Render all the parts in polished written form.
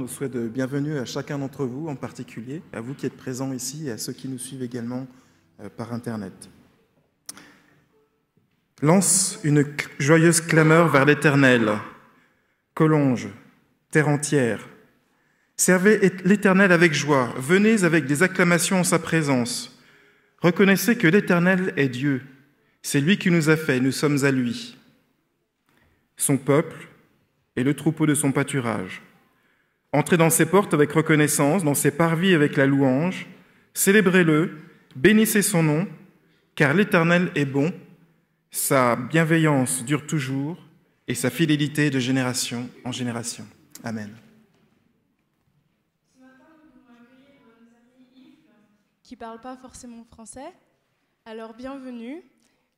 nos souhaits de bienvenue à chacun d'entre vous, en particulier, à vous qui êtes présents ici et à ceux qui nous suivent également par Internet. Lance une joyeuse clameur vers l'Éternel. Collonges, terre entière. Servez l'Éternel avec joie. Venez avec des acclamations en sa présence. Reconnaissez que l'Éternel est Dieu. C'est lui qui nous a fait, nous sommes à lui. Son peuple est le troupeau de son pâturage. Entrez dans ses portes avec reconnaissance, dans ses parvis avec la louange. Célébrez-le, bénissez son nom, car l'Éternel est bon, sa bienveillance dure toujours et sa fidélité de génération en génération. Amen. Ce matin, nous allons accueillir nos amis Yves, qui ne parlent pas forcément français. Alors, bienvenue.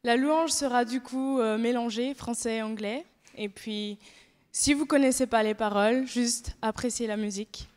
La louange sera du coup mélangée, français et anglais. Et puis, si vous ne connaissez pas les paroles, juste appréciez la musique.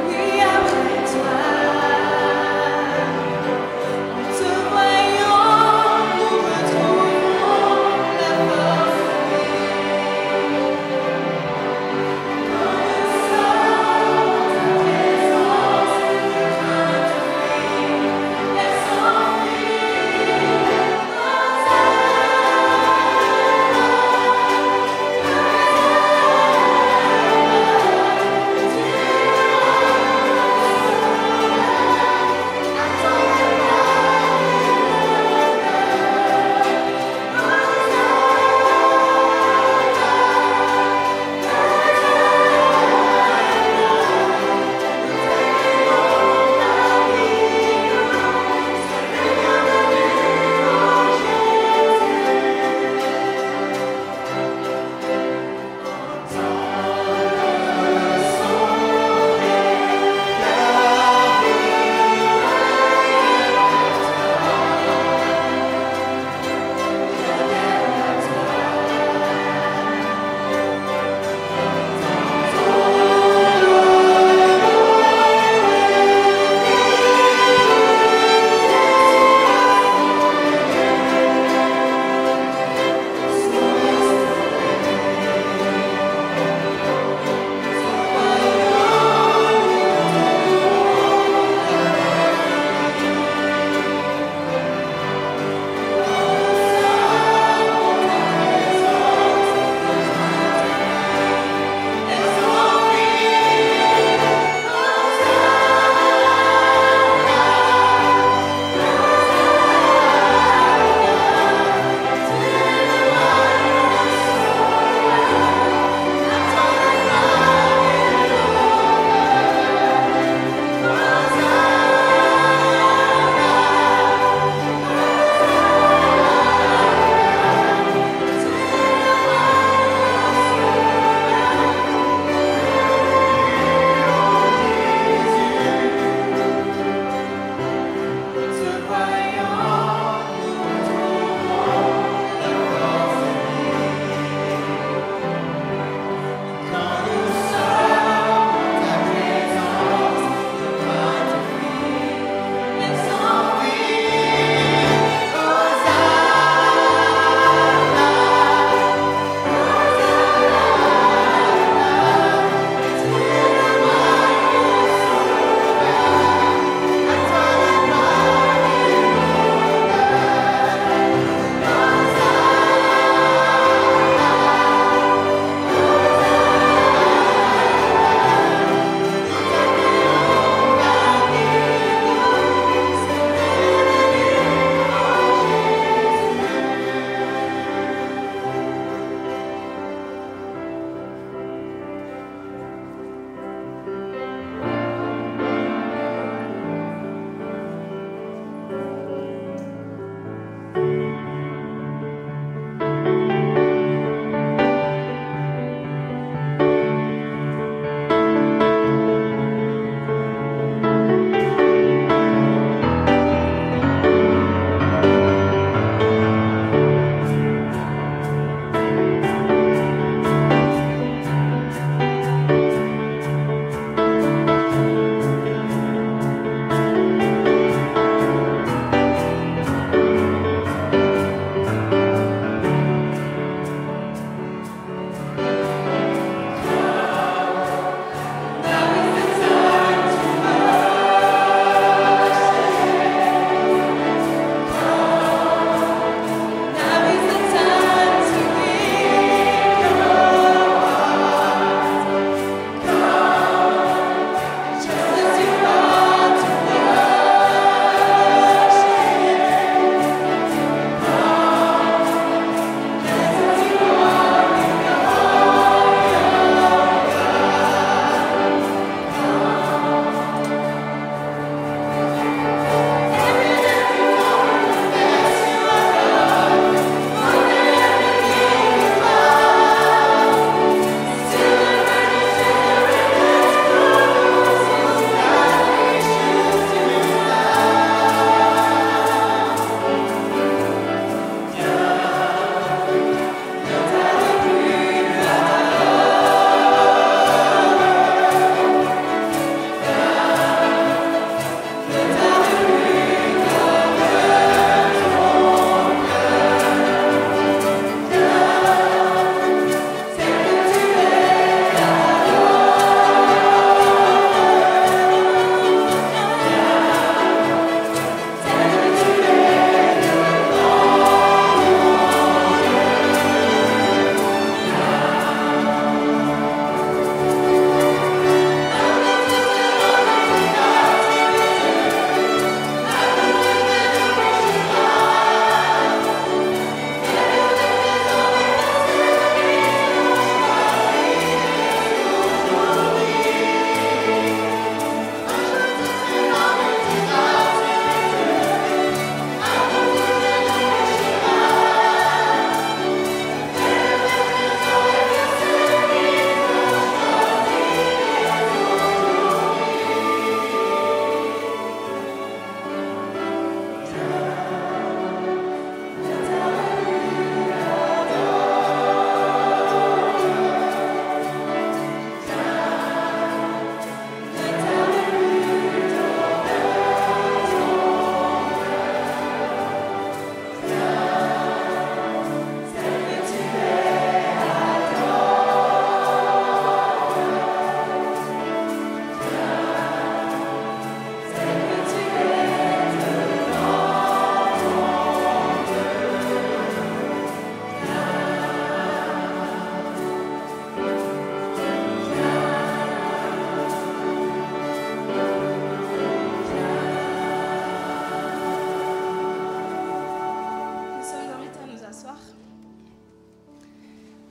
Oui, après toi.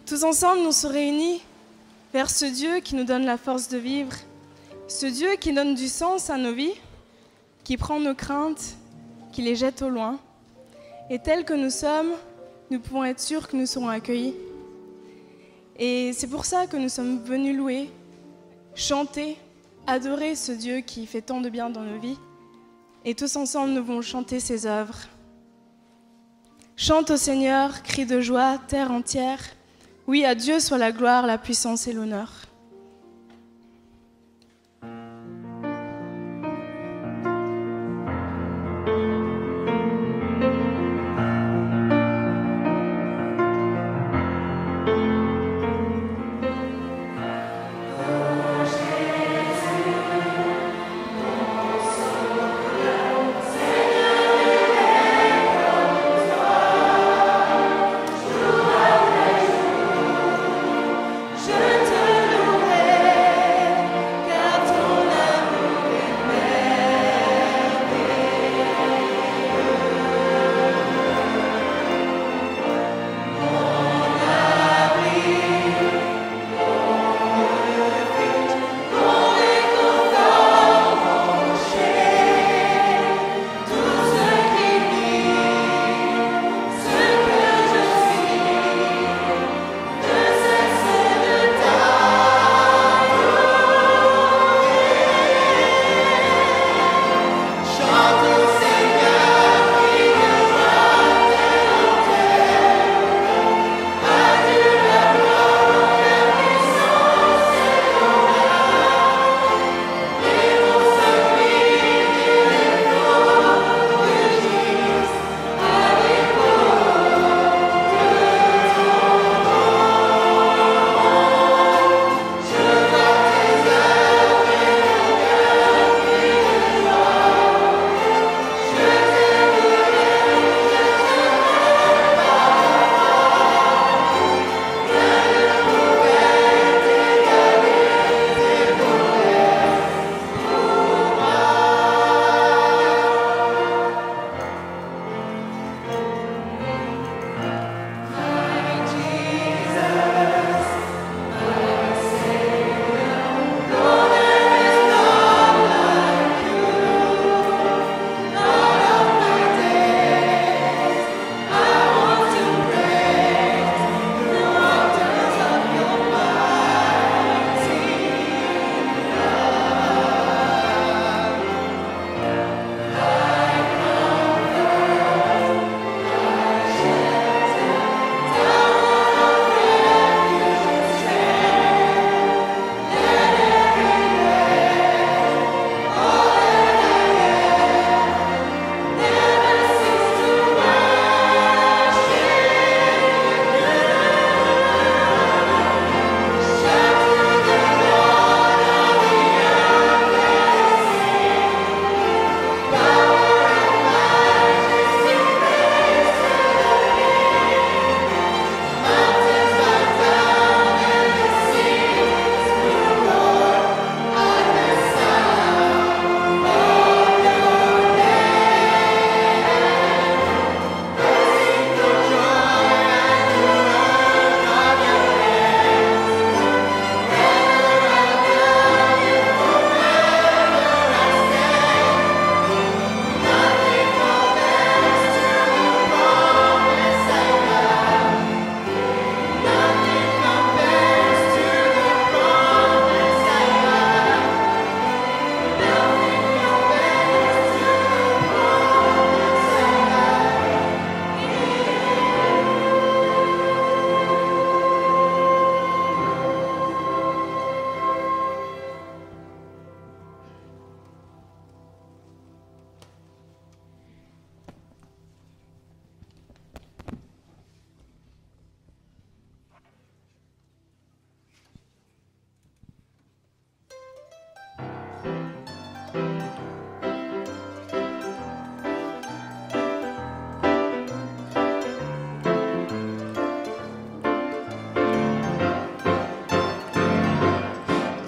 Tous ensemble, nous sommes réunis vers ce Dieu qui nous donne la force de vivre, ce Dieu qui donne du sens à nos vies, qui prend nos craintes, qui les jette au loin. Et tels que nous sommes, nous pouvons être sûrs que nous serons accueillis. Et c'est pour ça que nous sommes venus louer, chanter, adorer ce Dieu qui fait tant de bien dans nos vies. Et tous ensemble, nous allons chanter ses œuvres. Chante au Seigneur, cri de joie, terre entière. Oui, à Dieu soit la gloire, la puissance et l'honneur.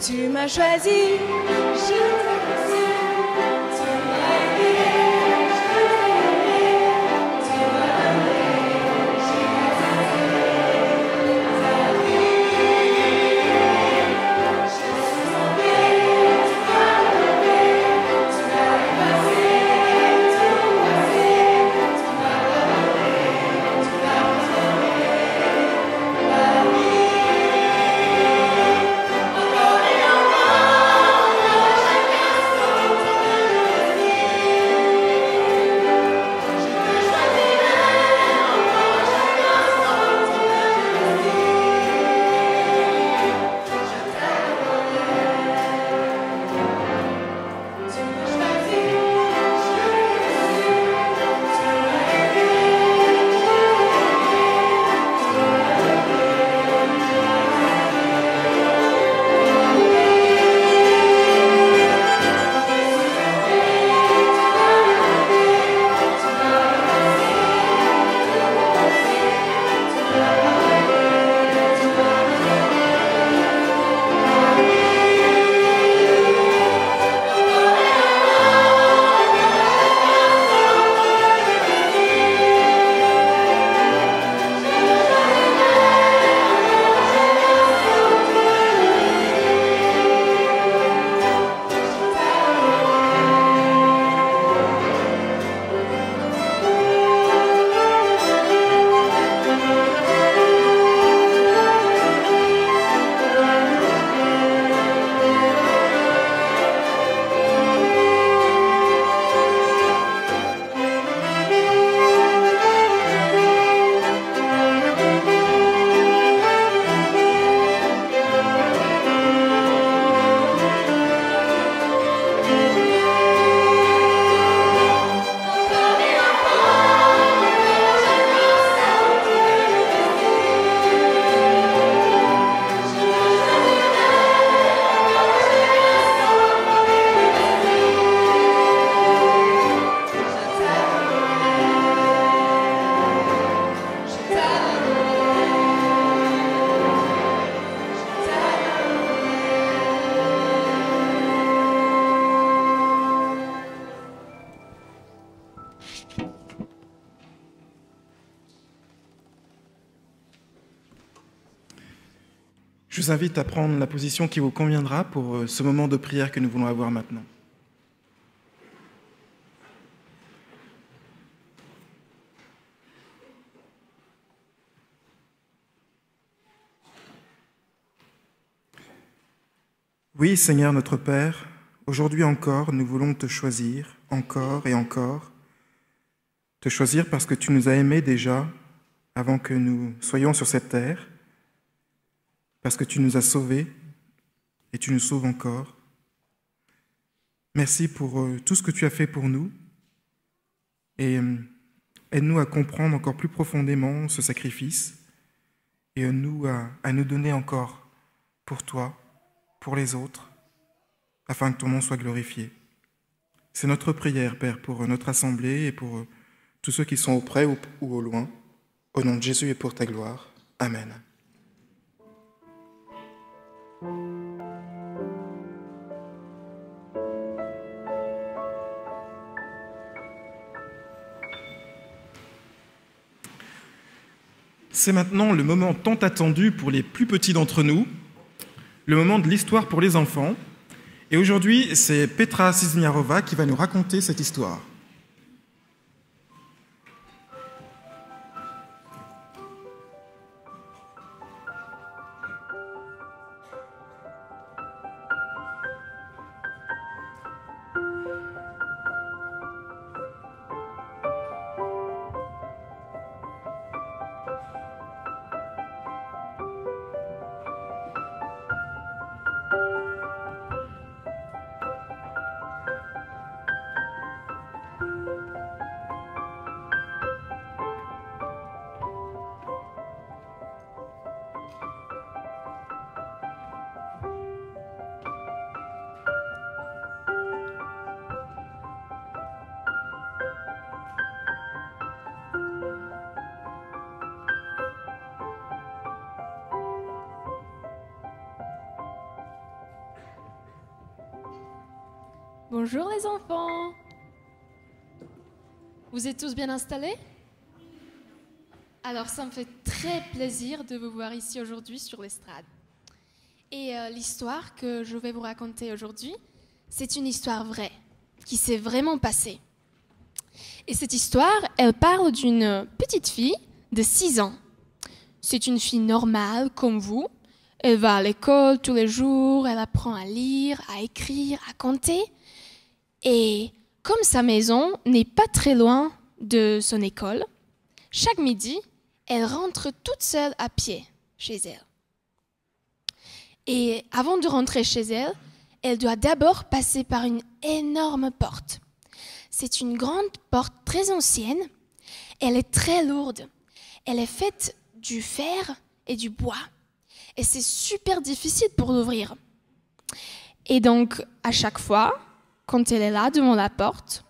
Tu m'as choisi, je t'ai reçu, tu m'as aimé, je t'ai aimé, tu m'as donné, j'ai accepté ta Je vous invite à prendre la position qui vous conviendra pour ce moment de prière que nous voulons avoir maintenant. Oui, Seigneur notre Père, aujourd'hui encore, nous voulons te choisir, encore et encore. Te choisir parce que tu nous as aimés déjà avant que nous soyons sur cette terre, parce que tu nous as sauvés et tu nous sauves encore. Merci pour tout ce que tu as fait pour nous et aide-nous à comprendre encore plus profondément ce sacrifice et aide-nous à nous donner encore pour toi, pour les autres, afin que ton nom soit glorifié. C'est notre prière, Père, pour notre assemblée et pour tous ceux qui sont auprès ou au loin. Au nom de Jésus et pour ta gloire. Amen. C'est maintenant le moment tant attendu pour les plus petits d'entre nous, le moment de l'histoire pour les enfants. Et aujourd'hui, c'est Petra Sizniarova qui va nous raconter cette histoire. Bonjour les enfants. Vous êtes tous bien installés? Alors ça me fait très plaisir de vous voir ici aujourd'hui sur l'estrade. Et l'histoire que je vais vous raconter aujourd'hui, c'est une histoire vraie, qui s'est vraiment passée. Et cette histoire, elle parle d'une petite fille de 6 ans. C'est une fille normale comme vous. Elle va à l'école tous les jours, elle apprend à lire, à écrire, à compter. Et comme sa maison n'est pas très loin de son école, chaque midi, elle rentre toute seule à pied chez elle. Et avant de rentrer chez elle, elle doit d'abord passer par une énorme porte. C'est une grande porte très ancienne. Elle est très lourde. Elle est faite du fer et du bois. Et c'est super difficile pour l'ouvrir. Et donc, à chaque fois, quand elle est là devant la porte,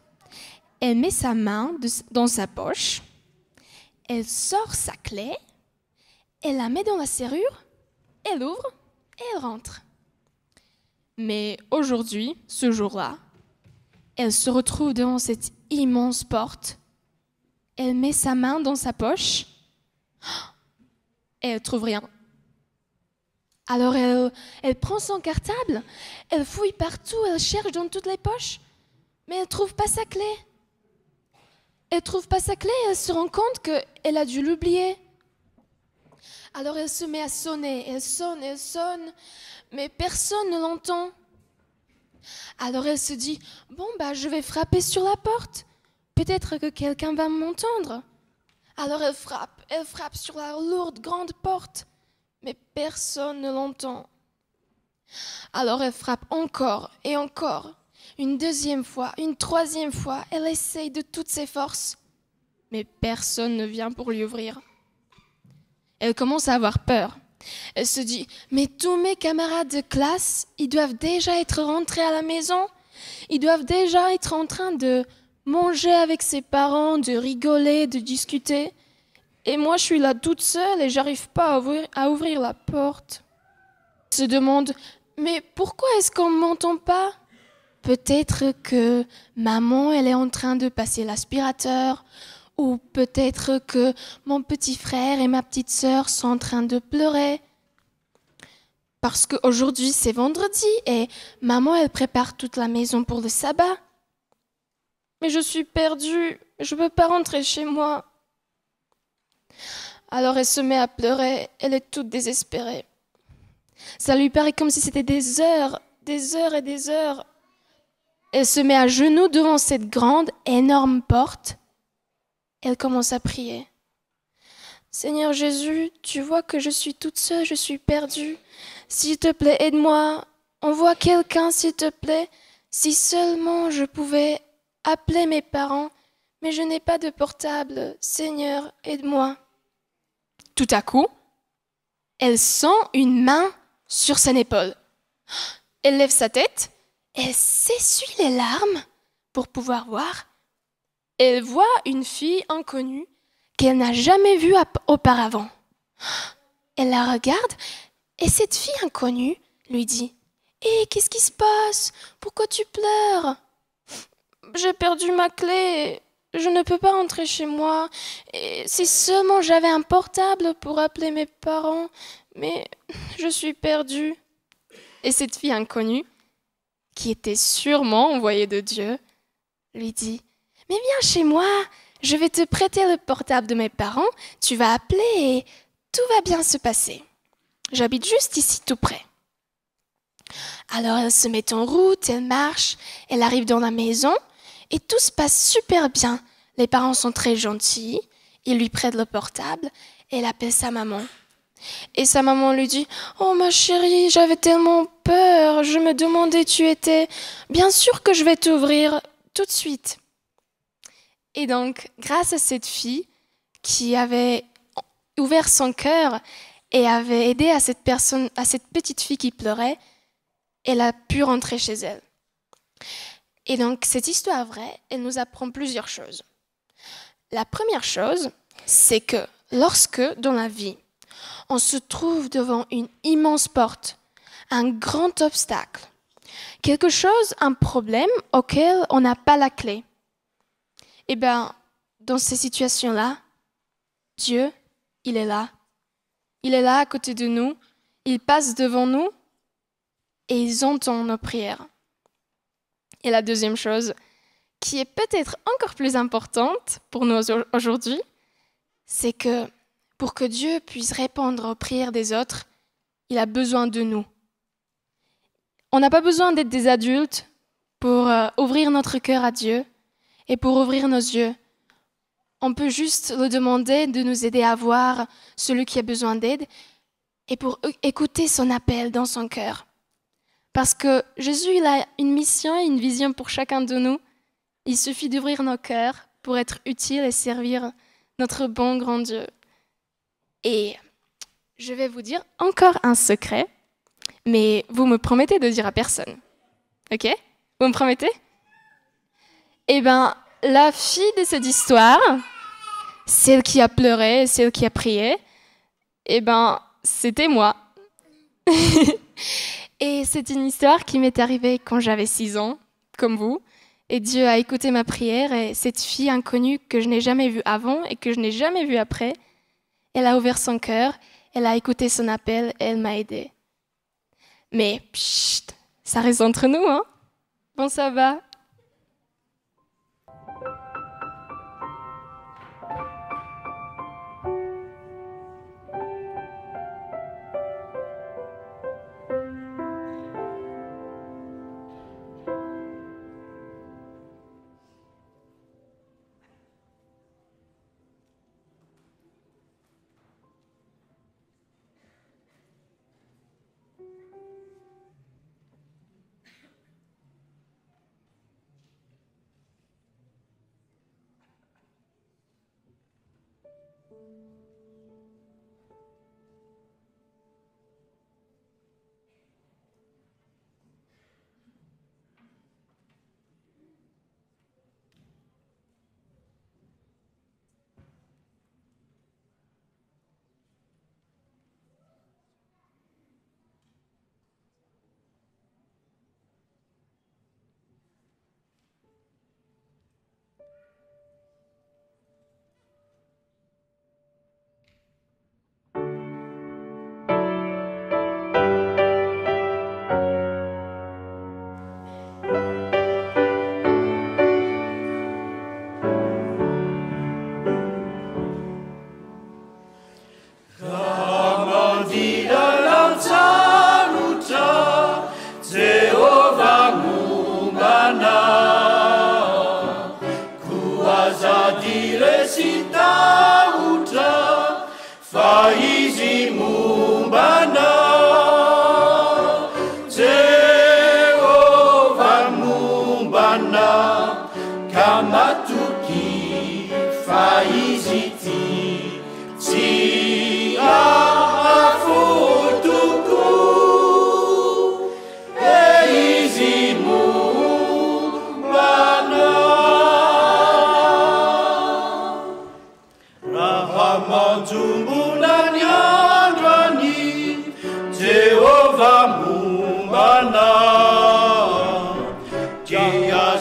elle met sa main dans sa poche, elle sort sa clé, elle la met dans la serrure, elle ouvre et elle rentre. Mais aujourd'hui, ce jour-là, elle se retrouve devant cette immense porte. Elle met sa main dans sa poche et elle trouve rien. Alors elle prend son cartable, elle fouille partout, elle cherche dans toutes les poches, mais elle ne trouve pas sa clé. Elle ne trouve pas sa clé et elle se rend compte qu'elle a dû l'oublier. Alors elle se met à sonner, elle sonne, mais personne ne l'entend. Alors elle se dit, je vais frapper sur la porte. Peut-être que quelqu'un va m'entendre. Alors elle frappe sur la lourde grande porte, mais personne ne l'entend. Alors elle frappe encore et encore. Une deuxième fois, une troisième fois, elle essaye de toutes ses forces, mais personne ne vient pour lui ouvrir. Elle commence à avoir peur. Elle se dit, mais tous mes camarades de classe, ils doivent déjà être rentrés à la maison. Ils doivent déjà être en train de manger avec ses parents, de rigoler, de discuter. Et moi, je suis là toute seule et j'arrive pas à ouvrir la porte. Elle se demande, mais pourquoi est-ce qu'on ne m'entend pas ? Peut-être que maman, elle est en train de passer l'aspirateur. Ou peut-être que mon petit frère et ma petite sœur sont en train de pleurer. Parce qu'aujourd'hui, c'est vendredi et maman, elle prépare toute la maison pour le sabbat. Mais je suis perdue, je ne peux pas rentrer chez moi. Alors elle se met à pleurer, elle est toute désespérée. Ça lui paraît comme si c'était des heures et des heures. Elle se met à genoux devant cette grande, énorme porte. Elle commence à prier. Seigneur Jésus, tu vois que je suis toute seule, je suis perdue. S'il te plaît, aide-moi. Envoie quelqu'un, s'il te plaît. Si seulement je pouvais appeler mes parents, mais je n'ai pas de portable. Seigneur, aide-moi. Tout à coup, elle sent une main sur son épaule. Elle lève sa tête, elle s'essuie les larmes pour pouvoir voir. Elle voit une fille inconnue qu'elle n'a jamais vue auparavant. Elle la regarde et cette fille inconnue lui dit « Hé, qu'est-ce qui se passe ? Pourquoi tu pleures ? J'ai perdu ma clé, je ne peux pas rentrer chez moi. Et si seulement j'avais un portable pour appeler mes parents, mais je suis perdue. » Et cette fille inconnue, qui était sûrement envoyée de Dieu, lui dit « Mais viens chez moi, je vais te prêter le portable de mes parents, tu vas appeler et tout va bien se passer. J'habite juste ici tout près. » Alors elle se met en route, elle marche, elle arrive dans la maison et tout se passe super bien. Les parents sont très gentils, ils lui prêtent le portable et elle appelle sa maman. Et sa maman lui dit « Oh ma chérie, j'avais tellement peur, je me demandais où tu étais. Bien sûr que je vais t'ouvrir tout de suite. » Et donc, grâce à cette fille qui avait ouvert son cœur et avait aidé à cette petite fille qui pleurait, elle a pu rentrer chez elle. Et donc, cette histoire vraie, elle nous apprend plusieurs choses. La première chose, c'est que lorsque, dans la vie, on se trouve devant une immense porte, un grand obstacle, quelque chose, un problème auquel on n'a pas la clé, eh bien, dans ces situations-là, Dieu, il est là. Il est là à côté de nous, il passe devant nous et il entend nos prières. Et la deuxième chose, qui est peut-être encore plus importante pour nous aujourd'hui, c'est que pour que Dieu puisse répondre aux prières des autres, il a besoin de nous. On n'a pas besoin d'être des adultes pour ouvrir notre cœur à Dieu et pour ouvrir nos yeux. On peut juste le demander de nous aider à voir celui qui a besoin d'aide et pour écouter son appel dans son cœur. Parce que Jésus, il a une mission et une vision pour chacun de nous. Il suffit d'ouvrir nos cœurs pour être utile et servir notre bon grand Dieu. Et je vais vous dire encore un secret, mais vous me promettez de dire à personne. Ok? Vous me promettez? Eh bien, la fille de cette histoire, celle qui a pleuré, celle qui a prié, eh bien, c'était moi. Et c'est une histoire qui m'est arrivée quand j'avais 6 ans, comme vous. Et Dieu a écouté ma prière et cette fille inconnue que je n'ai jamais vue avant et que je n'ai jamais vue après, elle a ouvert son cœur, elle a écouté son appel et elle m'a aidée. Mais, chut, ça reste entre nous, hein? Bon, ça va. Tia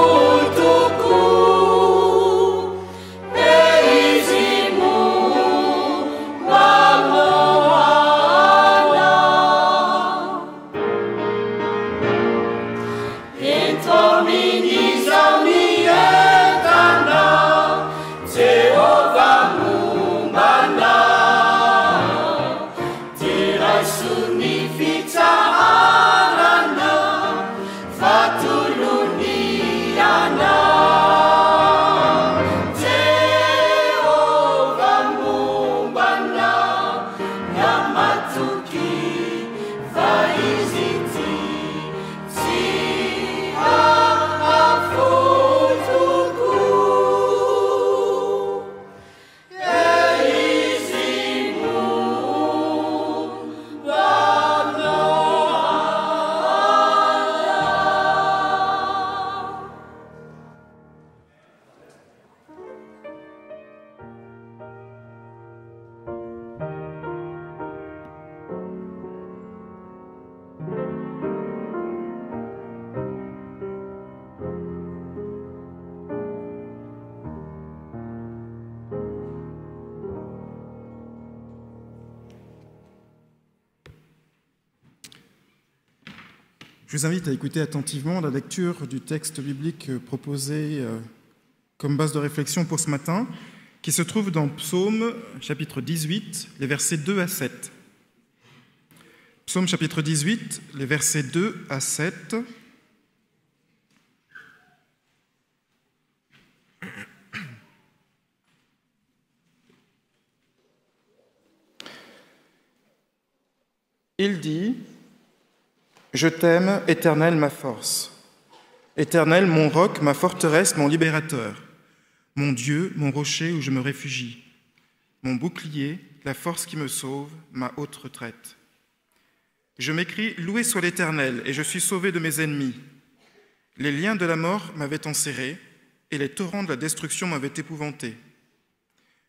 afutu Je vous invite à écouter attentivement la lecture du texte biblique proposé comme base de réflexion pour ce matin, qui se trouve dans Psaume chapitre 18, les versets 2 à 7. Psaume chapitre 18, les versets 2 à 7. Il dit : « Je t'aime, Éternel, ma force. Éternel, mon roc, ma forteresse, mon libérateur. Mon Dieu, mon rocher où je me réfugie. Mon bouclier, la force qui me sauve, ma haute retraite. Je m'écrie : Loué soit l'Éternel, et je suis sauvé de mes ennemis. Les liens de la mort m'avaient enserré, et les torrents de la destruction m'avaient épouvanté.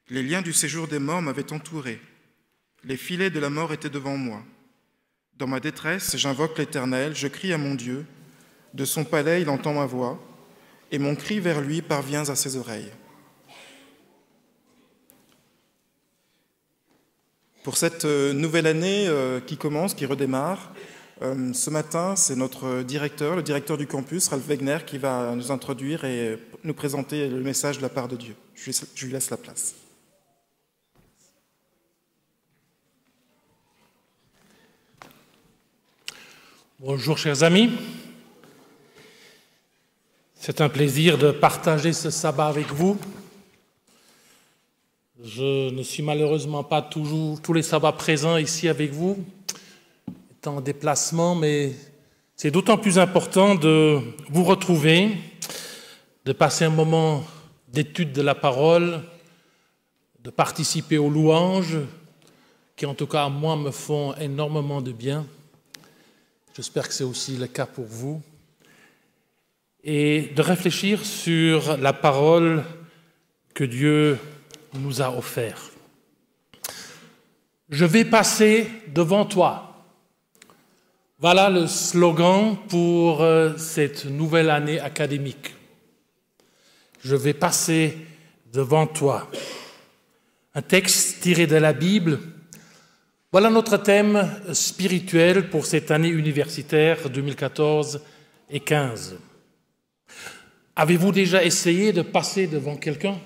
Les liens du séjour des morts m'avaient entouré. Les filets de la mort étaient devant moi. Dans ma détresse, j'invoque l'Éternel, je crie à mon Dieu. De son palais, il entend ma voix, et mon cri vers lui parvient à ses oreilles. Pour cette nouvelle année qui commence, qui redémarre, ce matin, c'est notre directeur, le directeur du campus, Ralph Wegner, qui va nous introduire et nous présenter le message de la part de Dieu. Je lui laisse la place. Bonjour chers amis, c'est un plaisir de partager ce sabbat avec vous. Je ne suis malheureusement pas toujours tous les sabbats présents ici avec vous, étant en déplacement, mais c'est d'autant plus important de vous retrouver, de passer un moment d'étude de la parole, de participer aux louanges, qui en tout cas à moi me font énormément de bien. J'espère que c'est aussi le cas pour vous. Et de réfléchir sur la parole que Dieu nous a offerte. Je vais passer devant toi. Voilà le slogan pour cette nouvelle année académique. Je vais passer devant toi. Un texte tiré de la Bible. Voilà notre thème spirituel pour cette année universitaire 2014 et 2015. Avez-vous déjà essayé de passer devant quelqu'un ?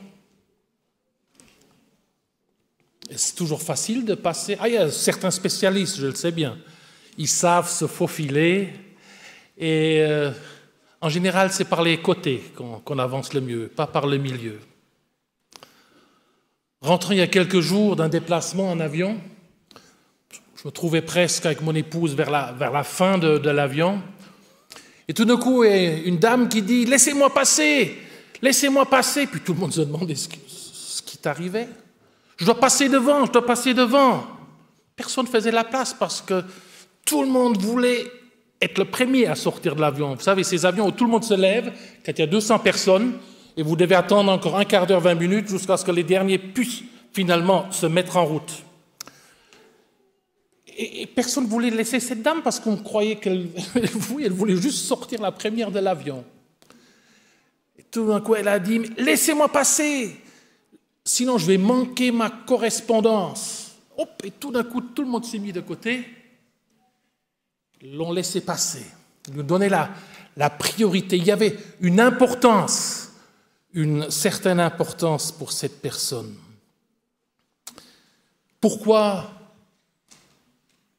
C'est toujours facile de passer. Il y a certains spécialistes, je le sais bien. Ils savent se faufiler et en général, c'est par les côtés qu'on avance le mieux, pas par le milieu. Rentrant il y a quelques jours d'un déplacement en avion, je me trouvais presque avec mon épouse vers la fin de l'avion. Et tout d'un coup, une dame qui dit « Laissez-moi passer, laissez-moi passer ». Puis tout le monde se demandait ce qui t'arrivait. « Je dois passer devant, je dois passer devant ». Personne ne faisait la place parce que tout le monde voulait être le premier à sortir de l'avion. Vous savez, ces avions où tout le monde se lève, quand il y a 200 personnes, et vous devez attendre encore un quart d'heure, 20 minutes, jusqu'à ce que les derniers puissent finalement se mettre en route. Et personne ne voulait laisser cette dame parce qu'on croyait qu'elle voulait juste sortir la première de l'avion. Et tout d'un coup, elle a dit « Laissez-moi passer, sinon je vais manquer ma correspondance. » Hop, et tout d'un coup, tout le monde s'est mis de côté. Ils l'ont laissé passer. Ils lui donnaient la priorité. Il y avait une importance, une certaine importance pour cette personne. Pourquoi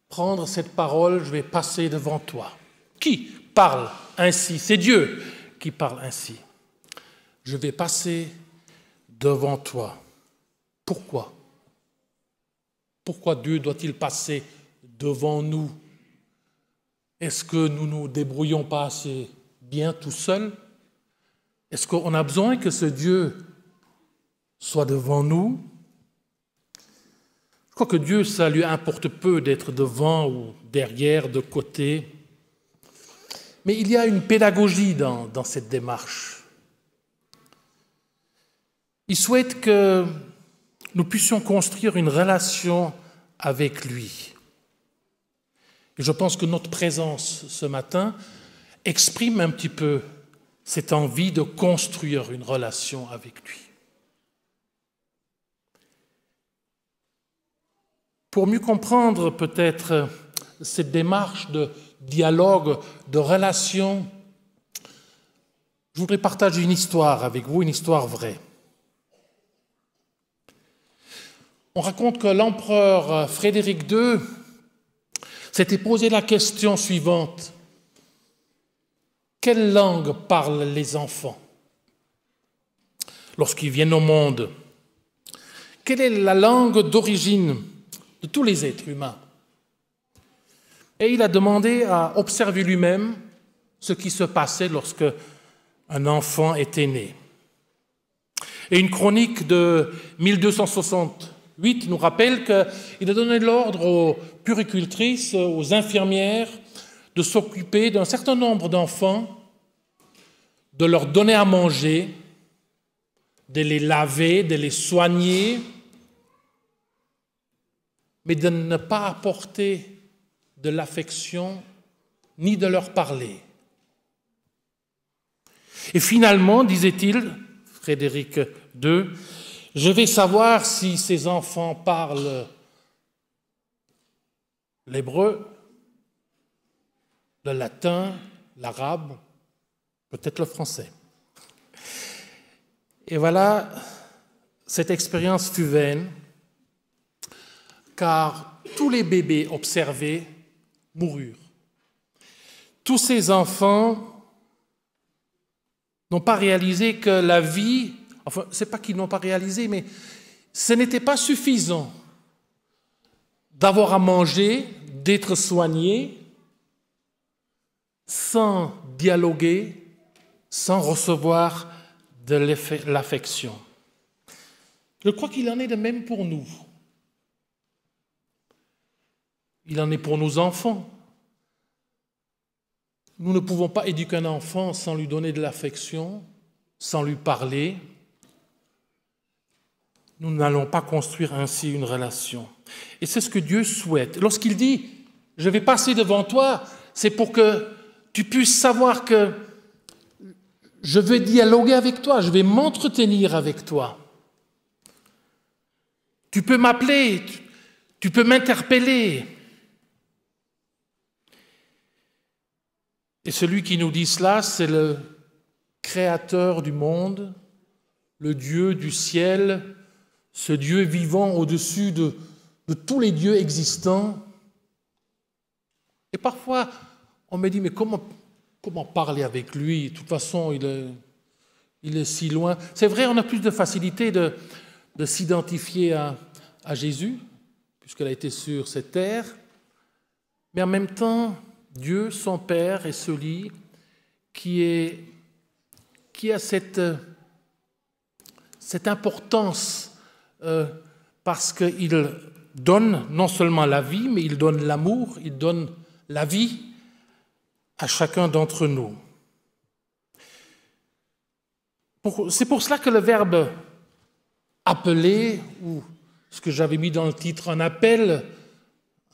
prendre cette parole, je vais passer devant toi. Qui parle ainsi? C'est Dieu qui parle ainsi. Je vais passer devant toi. Pourquoi? Pourquoi Dieu doit-il passer devant nous? Est-ce que nous ne nous débrouillons pas assez bien tout seuls? Est-ce qu'on a besoin que ce Dieu soit devant nous? Je crois que Dieu, ça lui importe peu d'être devant ou derrière, de côté. Mais il y a une pédagogie dans cette démarche. Il souhaite que nous puissions construire une relation avec lui. Et je pense que notre présence ce matin exprime un petit peu cette envie de construire une relation avec lui. Pour mieux comprendre peut-être cette démarche de dialogue, de relation. Je voudrais partager une histoire avec vous, une histoire vraie. On raconte que l'empereur Frédéric II s'était posé la question suivante. Quelle langue parlent les enfants lorsqu'ils viennent au monde? Quelle est la langue d'origine de tous les êtres humains? Et il a demandé à observer lui-même ce qui se passait lorsque un enfant était né. Et une chronique de 1268 nous rappelle qu'il a donné l'ordre aux puéricultrices, aux infirmières, de s'occuper d'un certain nombre d'enfants, de leur donner à manger, de les laver, de les soigner, mais de ne pas apporter de l'affection ni de leur parler. Et finalement, disait-il, Frédéric II, je vais savoir si ces enfants parlent l'hébreu, le latin, l'arabe, peut-être le français. Et voilà, cette expérience fut vaine, car tous les bébés observés moururent. Tous ces enfants n'ont pas réalisé que la vie, enfin, c'est pas qu'ils n'ont pas réalisé, mais ce n'était pas suffisant d'avoir à manger, d'être soigné, sans dialoguer, sans recevoir de l'affection. Je crois qu'il en est de même pour nous. Il en est pour nos enfants. Nous ne pouvons pas éduquer un enfant sans lui donner de l'affection, sans lui parler. Nous n'allons pas construire ainsi une relation. Et c'est ce que Dieu souhaite. Lorsqu'il dit « Je vais passer devant toi », c'est pour que tu puisses savoir que je veux dialoguer avec toi, je vais m'entretenir avec toi. Tu peux m'appeler, tu peux m'interpeller. Et celui qui nous dit cela, c'est le Créateur du monde, le Dieu du ciel, ce Dieu vivant au-dessus de tous les dieux existants. Et parfois, on me dit, mais comment parler avec lui? De toute façon, il est si loin. C'est vrai, on a plus de facilité de s'identifier à Jésus, puisqu'il a été sur cette terre, mais en même temps, Dieu, son Père, est celui qui a cette importance parce qu'il donne non seulement la vie, mais il donne l'amour, il donne la vie à chacun d'entre nous. C'est pour cela que le verbe « appeler » ou ce que j'avais mis dans le titre « un appel »,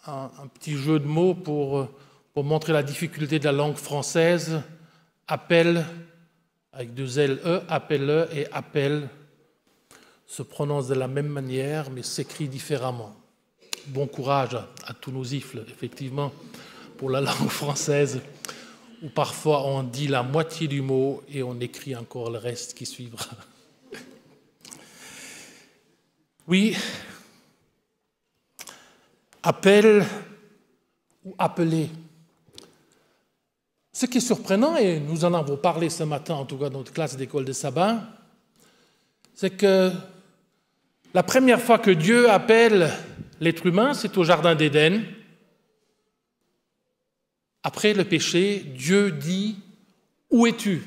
un petit jeu de mots pour montrer la difficulté de la langue française, « appel » avec deux L-E, « appelle-le » et « appel » se prononce de la même manière, mais s'écrit différemment. Bon courage à tous nos ifles, effectivement, pour la langue française, où parfois on dit la moitié du mot et on écrit encore le reste qui suivra. Oui, appel ou appeler. Ce qui est surprenant, et nous en avons parlé ce matin, en tout cas dans notre classe d'école de sabbat, c'est que la première fois que Dieu appelle l'être humain, c'est au Jardin d'Éden. Après le péché, Dieu dit « Où es-tu ?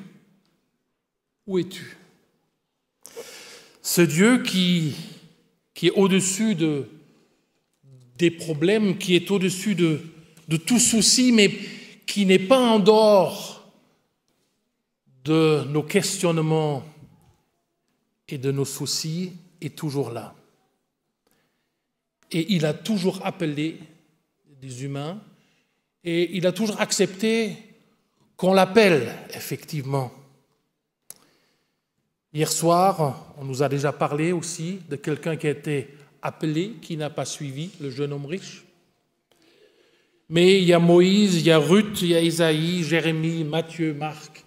Où es-tu » Ce Dieu qui est au-dessus des problèmes, qui est au-dessus de tout souci, mais qui n'est pas en dehors de nos questionnements et de nos soucis, est toujours là. Et il a toujours appelé des humains et il a toujours accepté qu'on l'appelle, effectivement. Hier soir, on nous a déjà parlé aussi de quelqu'un qui a été appelé, qui n'a pas suivi, le jeune homme riche. Mais il y a Moïse, il y a Ruth, il y a Isaïe, Jérémie, Matthieu, Marc,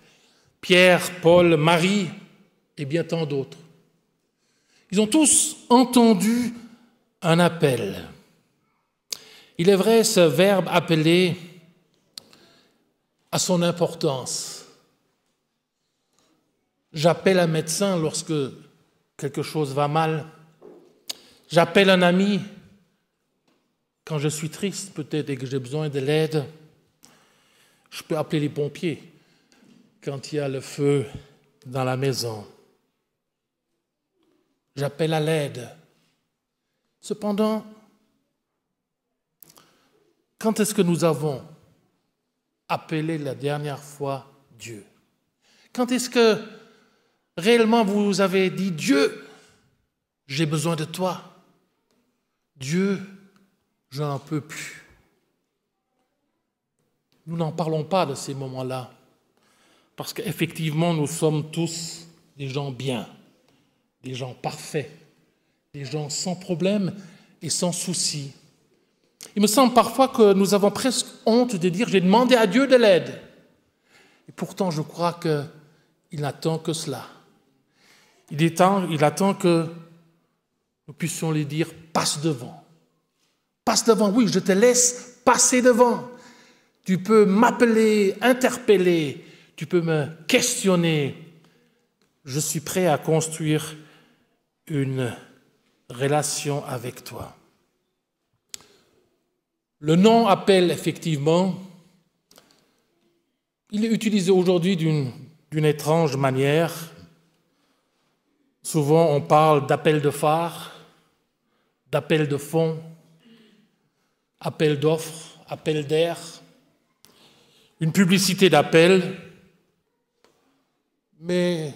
Pierre, Paul, Marie et bien tant d'autres. Ils ont tous entendu un appel. Il est vrai, ce verbe « appeler » a son importance. J'appelle un médecin lorsque quelque chose va mal. J'appelle un ami quand je suis triste peut-être et que j'ai besoin de l'aide. Je peux appeler les pompiers quand il y a le feu dans la maison. J'appelle à l'aide. Cependant, quand est-ce que nous avons appelé la dernière fois Dieu? Quand est-ce que réellement vous avez dit « Dieu, j'ai besoin de toi. Dieu, je n'en peux plus. » Nous n'en parlons pas de ces moments-là, parce qu'effectivement, nous sommes tous des gens bien, des gens parfaits, des gens sans problème et sans souci. Il me semble parfois que nous avons presque honte de dire « j'ai demandé à Dieu de l'aide ». Et pourtant, je crois qu'il n'attend que cela. Il attend que nous puissions lui dire « passe devant ». Passe devant, oui, je te laisse passer devant. Tu peux m'appeler, interpeller, tu peux me questionner. Je suis prêt à construire une relation avec toi. Le nom appel, effectivement, il est utilisé aujourd'hui d'une étrange manière. Souvent, on parle d'appel de phare, d'appel de fond, appel d'offres, appel d'air, une publicité d'appel, mais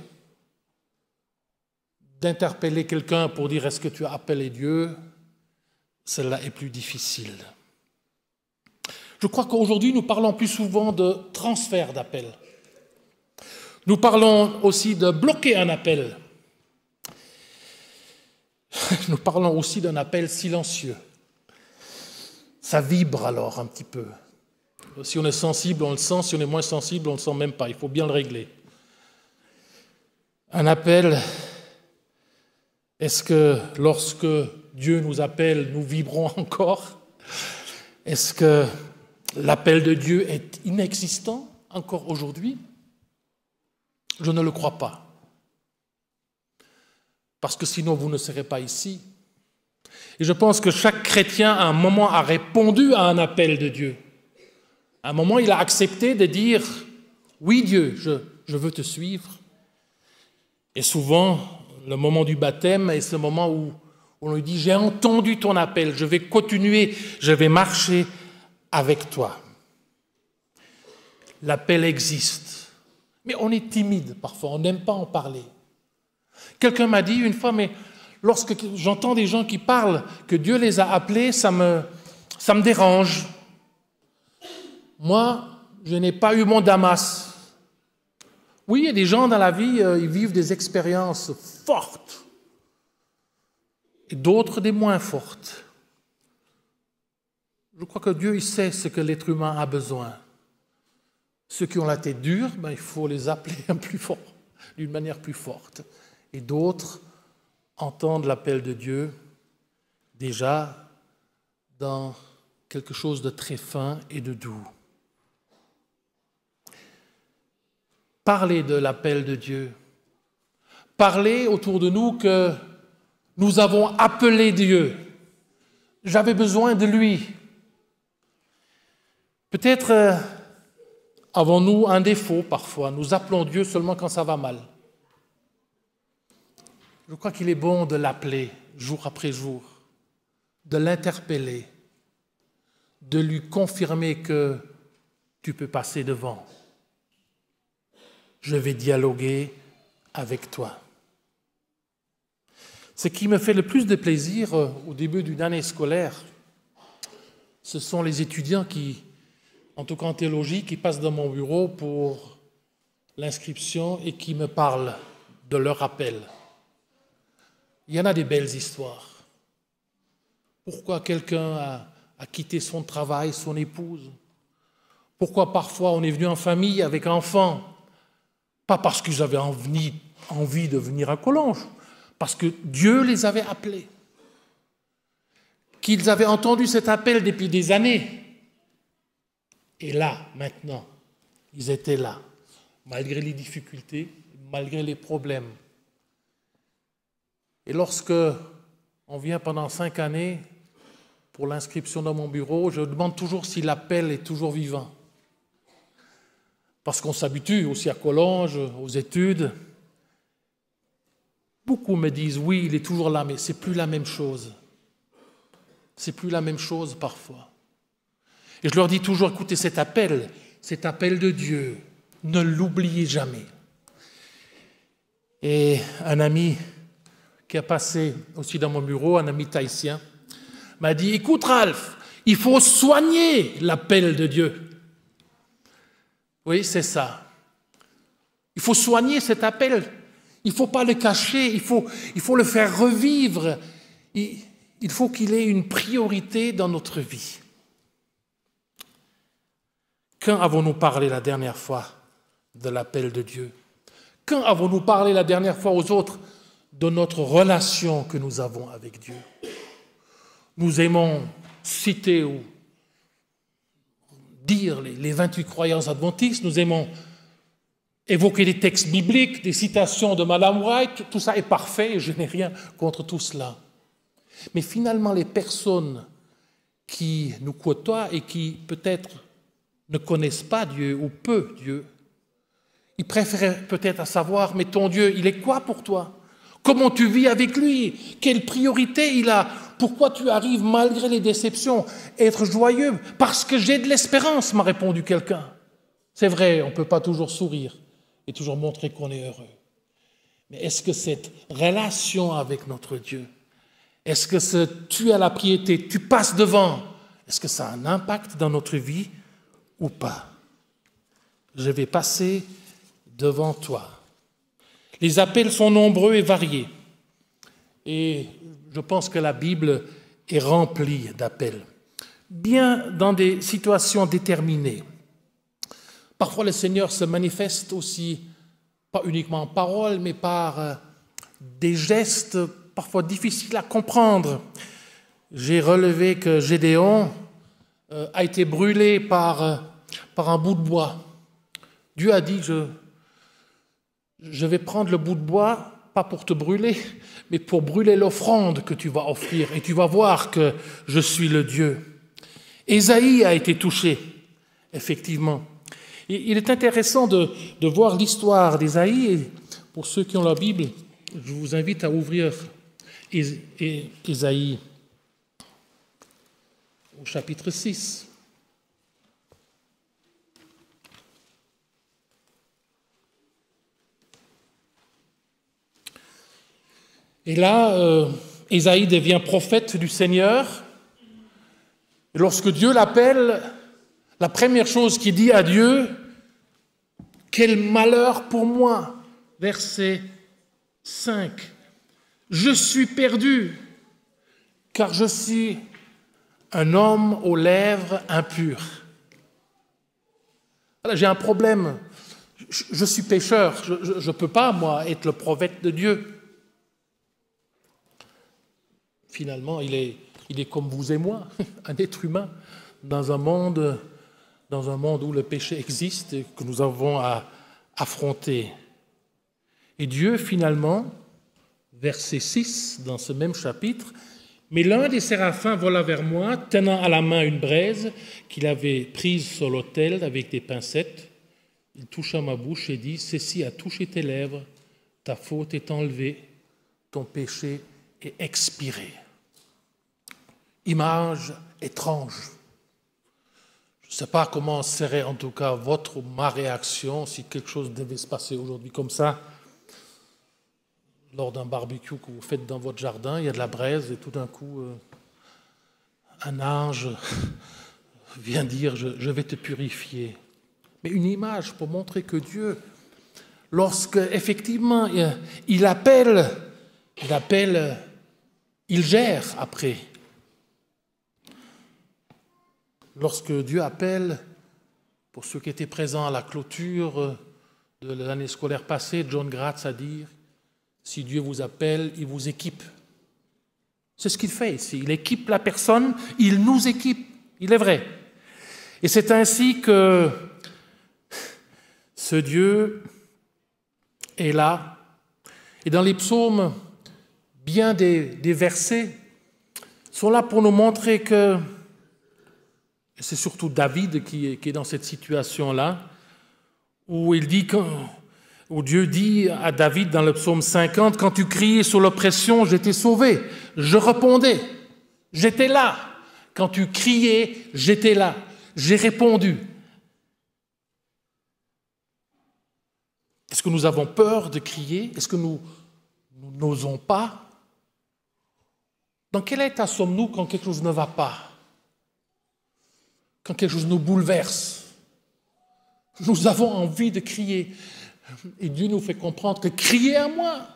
d'interpeller quelqu'un pour dire « est-ce que tu as appelé Dieu ?» cela est plus difficile. Je crois qu'aujourd'hui, nous parlons plus souvent de transfert d'appel. Nous parlons aussi de bloquer un appel. Nous parlons aussi d'un appel silencieux. Ça vibre alors un petit peu. Si on est sensible, on le sent. Si on est moins sensible, on ne le sent même pas. Il faut bien le régler. Un appel, est-ce que lorsque Dieu nous appelle, nous vibrons encore? Est-ce que l'appel de Dieu est inexistant encore aujourd'hui? Je ne le crois pas. Parce que sinon, vous ne serez pas ici. Et je pense que chaque chrétien, à un moment, a répondu à un appel de Dieu. À un moment, il a accepté de dire « Oui, Dieu, je veux te suivre ». Et souvent, le moment du baptême est ce moment où on lui dit « J'ai entendu ton appel, je vais continuer, je vais marcher avec toi ». L'appel existe, mais on est timide parfois, on n'aime pas en parler. Quelqu'un m'a dit une fois, mais lorsque j'entends des gens qui parlent que Dieu les a appelés, ça me dérange. Moi, je n'ai pas eu mon Damas. Oui, il y a des gens dans la vie, ils vivent des expériences fortes, et d'autres des moins fortes. Je crois que Dieu, il sait ce que l'être humain a besoin. Ceux qui ont la tête dure, il faut les appeler d'une manière plus forte. Et d'autres entendent l'appel de Dieu déjà dans quelque chose de très fin et de doux. Parlez de l'appel de Dieu. Parlez autour de nous que nous avons appelé Dieu. J'avais besoin de lui. Peut-être avons-nous un défaut parfois. Nous appelons Dieu seulement quand ça va mal. Je crois qu'il est bon de l'appeler jour après jour, de l'interpeller, de lui confirmer que tu peux passer devant. Je vais dialoguer avec toi. Ce qui me fait le plus de plaisir au début d'une année scolaire, ce sont les étudiants qui, en tout cas en théologie, qui passent dans mon bureau pour l'inscription et qui me parlent de leur appel. Il y en a des belles histoires. Pourquoi quelqu'un a quitté son travail, son épouse? Pourquoi parfois on est venu en famille avec enfants? Pas parce qu'ils avaient envie de venir à Collonges, parce que Dieu les avait appelés, qu'ils avaient entendu cet appel depuis des années. Et là, maintenant, ils étaient là, malgré les difficultés, malgré les problèmes. Et lorsque on vient pendant 5 années pour l'inscription dans mon bureau, je demande toujours si l'appel est toujours vivant. Parce qu'on s'habitue aussi à Collonges, aux études. Beaucoup me disent, oui, il est toujours là, mais c'est plus la même chose. C'est plus la même chose parfois. Et je leur dis toujours, écoutez, cet appel de Dieu, ne l'oubliez jamais. Et un ami qui a passé aussi dans mon bureau, un ami tahitien, m'a dit, écoute Ralph, il faut soigner l'appel de Dieu. Oui, c'est ça. Il faut soigner cet appel. Il ne faut pas le cacher, il faut le faire revivre. Il faut qu'il ait une priorité dans notre vie. Quand avons-nous parlé la dernière fois de l'appel de Dieu? Quand avons-nous parlé la dernière fois aux autres de notre relation que nous avons avec Dieu? Nous aimons citer ou dire les 28 croyances adventistes, nous aimons évoquer des textes bibliques, des citations de Madame White, tout ça est parfait et je n'ai rien contre tout cela. Mais finalement, les personnes qui nous côtoient et qui peut-être ne connaissent pas Dieu ou peu Dieu, ils préfèrent peut-être savoir, mais ton Dieu, il est quoi pour toi? Comment tu vis avec lui? Quelle priorité il a? Pourquoi tu arrives malgré les déceptions à être joyeux? Parce que j'ai de l'espérance, m'a répondu quelqu'un. C'est vrai, on ne peut pas toujours sourire et toujours montrer qu'on est heureux. Mais est-ce que cette relation avec notre Dieu, est-ce que tu as la piété, tu passes devant, est-ce que ça a un impact dans notre vie ou pas? Je vais passer devant toi. Les appels sont nombreux et variés. Et je pense que la Bible est remplie d'appels, bien dans des situations déterminées. Parfois, le Seigneur se manifeste aussi, pas uniquement en parole, mais par des gestes parfois difficiles à comprendre. J'ai relevé que Gédéon a été brûlé par un bout de bois. Dieu a dit, je vais prendre le bout de bois, pas pour te brûler, mais pour brûler l'offrande que tu vas offrir. Et tu vas voir que je suis le Dieu. Ésaïe a été touché, effectivement. Et il est intéressant de voir l'histoire d'Ésaïe. Et pour ceux qui ont la Bible, je vous invite à ouvrir Ésaïe au chapitre 6. Et là, Ésaïe devient prophète du Seigneur. Et lorsque Dieu l'appelle, la première chose qu'il dit à Dieu, « Quel malheur pour moi !» Verset 5. « Je suis perdu, car je suis un homme aux lèvres impures. » Voilà, j'ai un problème. Je suis pécheur. Je ne peux pas, moi, être le prophète de Dieu. Finalement, il est comme vous et moi, un être humain, dans un monde où le péché existe et que nous avons à affronter. Et Dieu, finalement, verset 6, dans ce même chapitre, « Mais l'un des séraphins vola vers moi, tenant à la main une braise qu'il avait prise sur l'autel avec des pincettes. Il toucha ma bouche et dit, « Ceci a touché tes lèvres, ta faute est enlevée, ton péché est expiré. » Image étrange. Je ne sais pas comment serait en tout cas votre ou ma réaction si quelque chose devait se passer aujourd'hui comme ça. Lors d'un barbecue que vous faites dans votre jardin, il y a de la braise et tout d'un coup, un ange vient dire « je vais te purifier ». Mais une image pour montrer que Dieu, lorsque effectivement il appelle, il gère après. lorsque Dieu appelle, pour ceux qui étaient présents à la clôture de l'année scolaire passée, John Gratz a dit, si Dieu vous appelle, il vous équipe. C'est ce qu'il fait ici. Il équipe la personne, il nous équipe. Il est vrai. Et c'est ainsi que ce Dieu est là. Et dans les psaumes, bien des versets sont là pour nous montrer que, et c'est surtout David qui est dans cette situation-là, où Dieu dit à David dans le psaume 50, « Quand tu criais sur l'oppression, j'étais sauvé. Je répondais. J'étais là. Quand tu criais, j'étais là. J'ai répondu. » Est-ce que nous avons peur de crier? Est-ce que nous n'osons pas? Dans quel état sommes-nous quand quelque chose ne va pas? Quand quelque chose nous bouleverse? Nous avons envie de crier. Et Dieu nous fait comprendre que criez à moi.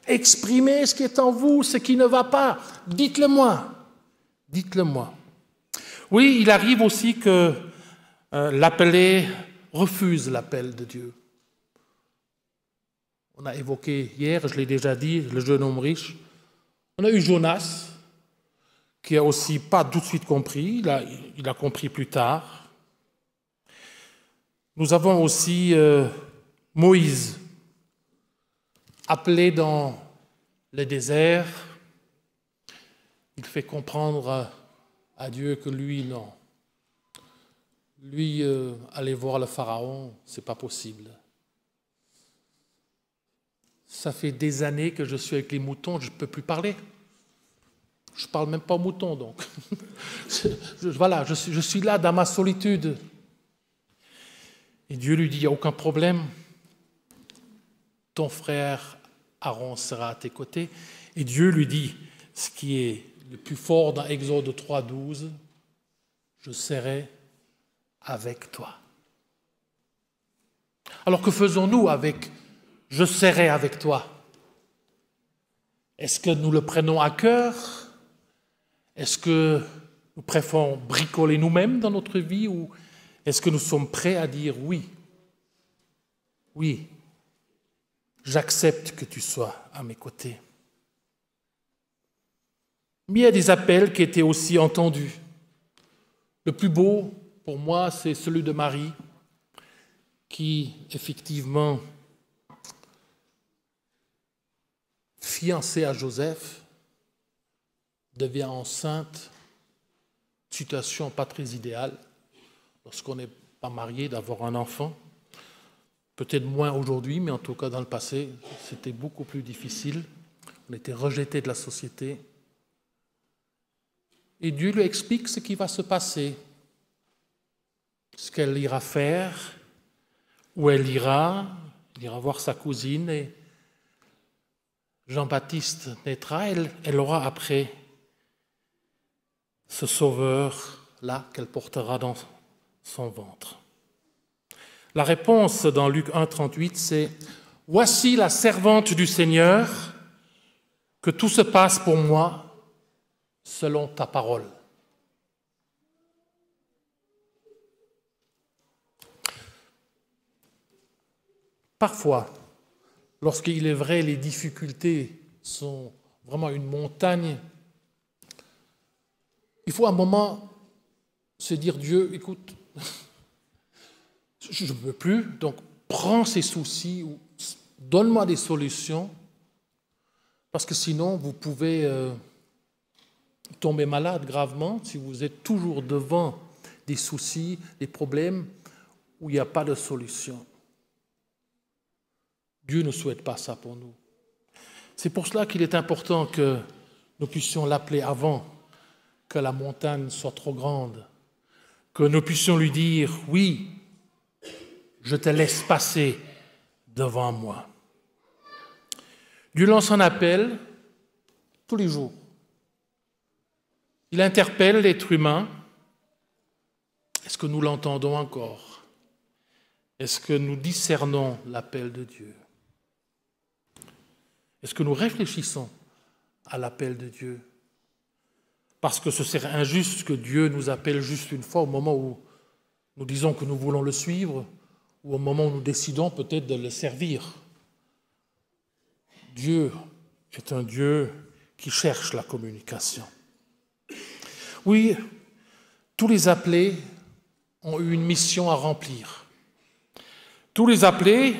Exprimez ce qui est en vous, ce qui ne va pas. Dites-le moi. Dites-le moi. Oui, il arrive aussi que l'appelé refuse l'appel de Dieu. On a évoqué hier, je l'ai déjà dit, le jeune homme riche. On a eu Jonas, qui a aussi pas tout de suite compris, il a compris plus tard. Nous avons aussi Moïse, appelé dans le désert. Il fait comprendre à Dieu que lui, non. Lui, aller voir le Pharaon, c'est pas possible. Ça fait des années que je suis avec les moutons, je ne peux plus parler. Je ne parle même pas aux moutons, donc. Voilà, je suis là dans ma solitude. Et Dieu lui dit, il n'y a aucun problème. Ton frère Aaron sera à tes côtés. Et Dieu lui dit, ce qui est le plus fort dans Exode 3:12, je serai avec toi. Alors que faisons-nous avec « je serai avec toi » ? Est-ce que nous le prenons à cœur ? Est-ce que nous préférons bricoler nous-mêmes dans notre vie ou est-ce que nous sommes prêts à dire oui ? Oui, j'accepte que tu sois à mes côtés. Mais il y a des appels qui étaient aussi entendus. Le plus beau, pour moi, c'est celui de Marie, qui, effectivement, fiancée à Joseph, devient enceinte, situation pas très idéale, lorsqu'on n'est pas marié, d'avoir un enfant. Peut-être moins aujourd'hui, mais en tout cas dans le passé, c'était beaucoup plus difficile. On était rejeté de la société. Et Dieu lui explique ce qui va se passer, ce qu'elle ira faire, où elle ira voir sa cousine et Jean-Baptiste naîtra, elle aura après ce sauveur-là qu'elle portera dans son ventre. La réponse dans Luc 1,38, c'est « Voici la servante du Seigneur, que tout se passe pour moi selon ta parole. » Parfois, lorsqu'il est vrai, les difficultés sont vraiment une montagne, il faut un moment se dire, Dieu, écoute, je ne veux plus, donc prends ces soucis, ou donne-moi des solutions, parce que sinon vous pouvez tomber malade gravement si vous êtes toujours devant des soucis, des problèmes où il n'y a pas de solution. Dieu ne souhaite pas ça pour nous. C'est pour cela qu'il est important que nous puissions l'appeler avant que la montagne soit trop grande, que nous puissions lui dire « Oui, je te laisse passer devant moi. » Dieu lance un appel tous les jours. Il interpelle l'être humain. Est-ce que nous l'entendons encore? Est-ce que nous discernons l'appel de Dieu? Est-ce que nous réfléchissons à l'appel de Dieu? parce que ce serait injuste que Dieu nous appelle juste une fois au moment où nous disons que nous voulons le suivre ou au moment où nous décidons peut-être de le servir. Dieu est un Dieu qui cherche la communication. Oui, tous les appelés ont eu une mission à remplir. Tous les appelés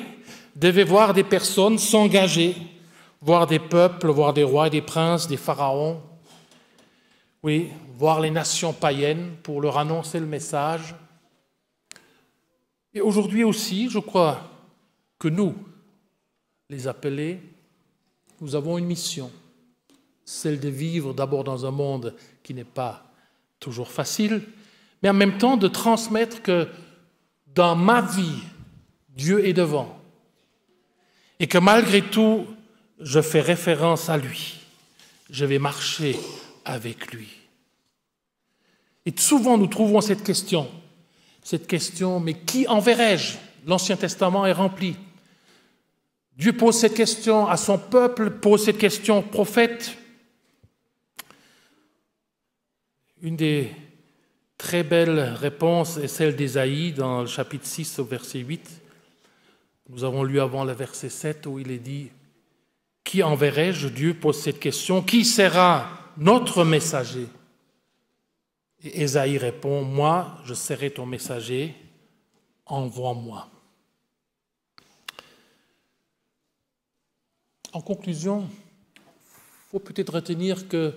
devaient voir des personnes s'engager, voir des peuples, voir des rois et des princes, des pharaons, oui, voir les nations païennes pour leur annoncer le message. Et aujourd'hui aussi, je crois que nous, les appelés, nous avons une mission, celle de vivre d'abord dans un monde qui n'est pas toujours facile, mais en même temps de transmettre que dans ma vie, Dieu est devant et que malgré tout, je fais référence à lui. Je vais marcher avec lui. Et souvent, nous trouvons cette question, mais qui enverrai-je? L'Ancien Testament est rempli. Dieu pose cette question à son peuple, pose cette question aux prophètes. Une des très belles réponses est celle d'Ésaïe dans le chapitre 6 au verset 8. Nous avons lu avant le verset 7 où il est dit « Qui enverrai-je » Dieu pose cette question. « Qui sera notre messager ?» Et Ésaïe répond « Moi, je serai ton messager, envoie-moi. » En conclusion, il faut peut-être retenir que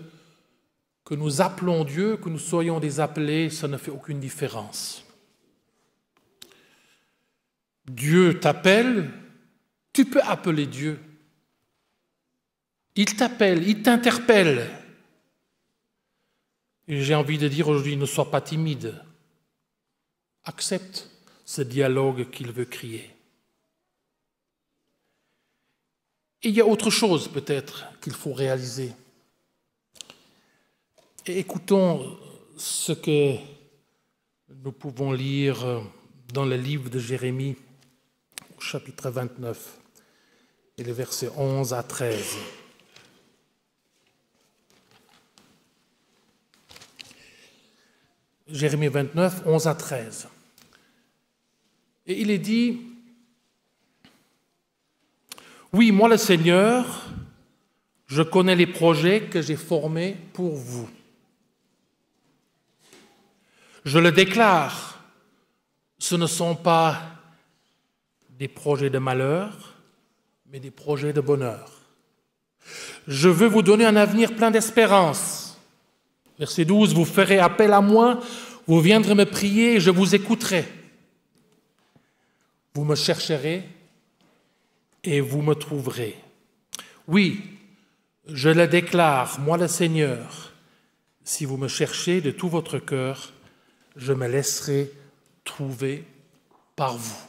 nous appelons Dieu, que nous soyons des appelés, ça ne fait aucune différence. Dieu t'appelle, tu peux appeler Dieu. Il t'appelle, il t'interpelle. Et j'ai envie de dire aujourd'hui, ne sois pas timide. Accepte ce dialogue qu'il veut créer. Et il y a autre chose peut-être qu'il faut réaliser. Et écoutons ce que nous pouvons lire dans le livre de Jérémie, au chapitre 29, et les versets 11 à 13. Jérémie 29, 11 à 13. Et il est dit, « Oui, moi le Seigneur, je connais les projets que j'ai formés pour vous. Je le déclare, ce ne sont pas des projets de malheur, mais des projets de bonheur. Je veux vous donner un avenir plein d'espérance. » Verset 12, « Vous ferez appel à moi, vous viendrez me prier et je vous écouterai. Vous me chercherez et vous me trouverez. Oui, je le déclare, moi le Seigneur, si vous me cherchez de tout votre cœur, je me laisserai trouver par vous. »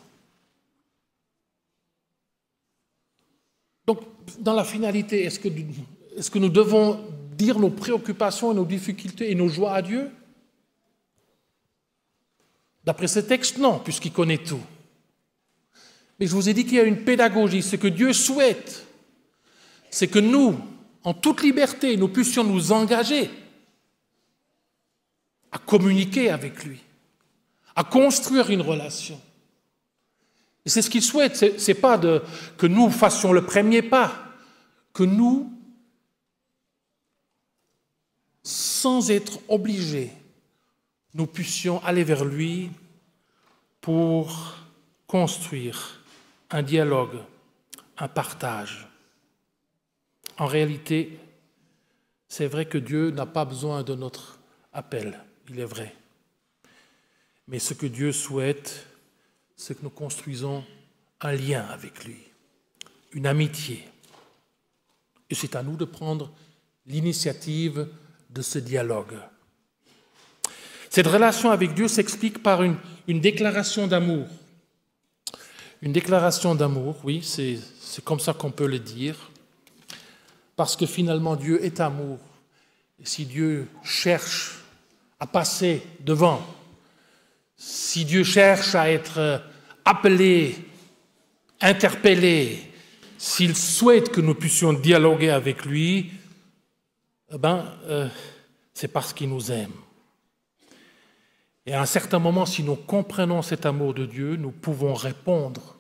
Donc, dans la finalité, est-ce que nous devons dire nos préoccupations et nos difficultés et nos joies à Dieu? D'après ce texte, non, puisqu'il connaît tout. Mais je vous ai dit qu'il y a une pédagogie. Ce que Dieu souhaite, c'est que nous, en toute liberté, nous puissions nous engager à communiquer avec lui, à construire une relation. Et c'est ce qu'il souhaite, ce n'est pas que nous fassions le premier pas, que nous, sans être obligés, nous puissions aller vers lui pour construire un dialogue, un partage. En réalité, c'est vrai que Dieu n'a pas besoin de notre appel, il est vrai. Mais ce que Dieu souhaite, c'est que nous construisons un lien avec lui, une amitié. Et c'est à nous de prendre l'initiative de ce dialogue. Cette relation avec Dieu s'explique par une déclaration d'amour. Une déclaration d'amour, oui, c'est comme ça qu'on peut le dire, parce que finalement Dieu est amour. Et si Dieu cherche à passer devant, si Dieu cherche à être appelé, interpellé, s'il souhaite que nous puissions dialoguer avec lui, c'est parce qu'il nous aime. Et à un certain moment, si nous comprenons cet amour de Dieu, nous pouvons répondre